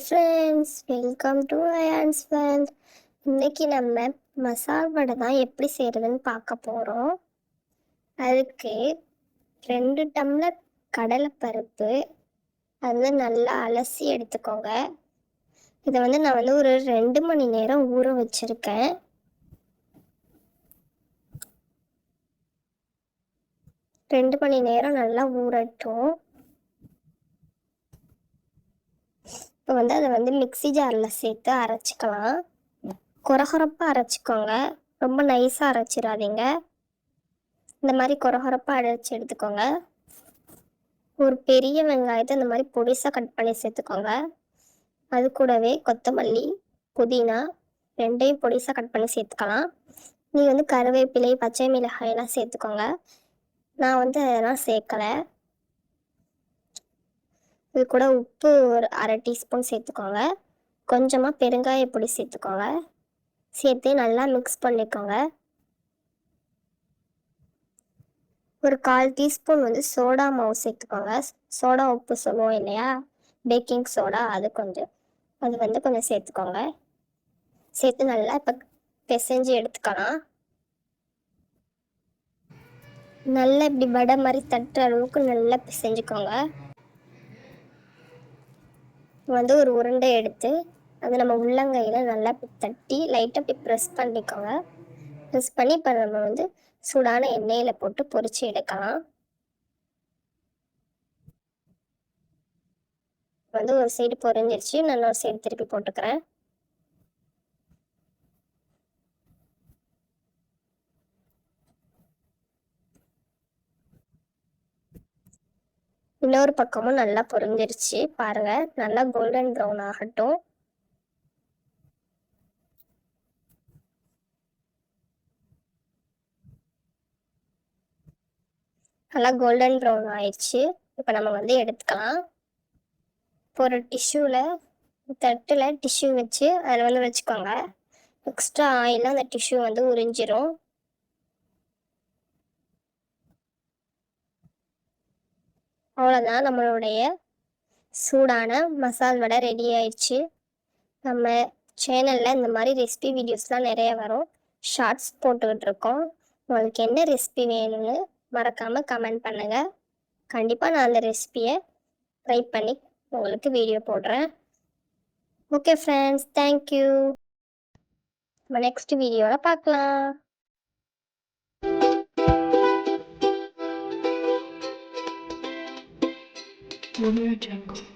Friends, welcome to ions world. இன்னைக்கு நம்ம மசால் வடை தான் எப்படி செய்கிறதுன்னு பார்க்க போகிறோம். அதுக்கு 2 டம்ளர் கடலைப்பருப்பு நல்லா அலசி எடுத்துக்கோங்க. இதை நான் ஒரு 2 மணி நேரம் ஊற வச்சுருக்கேன். ரெண்டு மணி நேரம் நல்லா ஊறட்டும். இப்போ அதை மிக்ஸி ஜாரில் சேர்த்து அரைச்சிக்கலாம். கொரகொரப்பாக அரைச்சிக்கோங்க, ரொம்ப நைஸாக அரைச்சிடாதீங்க. இந்த மாதிரி கொரகொரப்பாக அரைச்சி எடுத்துக்கோங்க. ஒரு பெரிய வெங்காயத்தை இந்த மாதிரி பொடிசாக கட் பண்ணி சேர்த்துக்கோங்க. அது கூடவே கொத்தமல்லி, புதினா ரெண்டையும் பொடிசாக கட் பண்ணி சேர்த்துக்கலாம். நீங்கள் கருவேப்பிலை, பச்சை மிளகாயெல்லாம் சேர்த்துக்கோங்க. நான் அதெல்லாம் சேர்க்கலை. இது கூட உப்பு ஒரு அரை டீஸ்பூன் சேர்த்துக்கோங்க. கொஞ்சமாக பெருங்காய பொடி சேர்த்துக்கோங்க. சேர்த்து நல்லா மிக்ஸ் பண்ணிக்கோங்க. ஒரு 1/4 டீஸ்பூன் சோடா மாவு சேர்த்துக்கோங்க. சோடா உப்பு சொல்லுவோம் இல்லையா, பேக்கிங் சோடா, அது கொஞ்சம் சேர்த்துக்கோங்க. சேர்த்து நல்லா இப்போ பிசைஞ்சு எடுத்துக்கலாம். நல்லா இப்படி வடை மாதிரி தட்டுற அளவுக்கு நல்லா பிசைஞ்சுக்கோங்க. ஒரு உருண்டை எடுத்து அதை நம்ம உள்ளங்கையில் நல்லா தட்டி லைட்டாக இப்படி ப்ரெஸ் பண்ணிக்கோங்க. ப்ரெஸ் பண்ணி இப்போ நம்ம சூடான எண்ணெயில் போட்டு பொரிச்சு எடுக்கலாம். ஒரு சைடு பொரிஞ்சிருச்சு, நான் ஒரு சைடு திருப்பி போட்டுக்கிறேன். இன்னொரு பக்கமும் நல்லா பொரிஞ்சிருச்சு பாருங்க. நல்லா கோல்டன் ப்ரௌன் ஆகட்டும். நல்லா கோல்டன் ப்ரௌன் ஆயிடுச்சு. இப்போ நம்ம எடுத்துக்கலாம். இப்போ ஒரு தட்டில் டிஷ்யூ வச்சு அதில் வச்சுக்கோங்க. எக்ஸ்ட்ரா ஆயிலாம் அந்த டிஷ்யூ உறிஞ்சிரும். அவ்வளோதான், நம்மளுடைய சூடான மசால் வடை ரெடி ஆயிடுச்சு. நம்ம சேனலில் இந்த மாதிரி ரெசிபி வீடியோஸ்லாம் நிறைய வரும், ஷார்ட்ஸ் போட்டுக்கிட்டு இருக்கோம். உங்களுக்கு என்ன ரெசிபி வேணும்னு மறக்காமல் கமெண்ட் பண்ணுங்கள். கண்டிப்பாக நான் அந்த ரெசிபியை ட்ரை பண்ணி உங்களுக்கு வீடியோ போடுறேன். Okay friends, thank you. நம்ம நெக்ஸ்ட் வீடியோவில் பார்க்கலாம். Audio Jungle.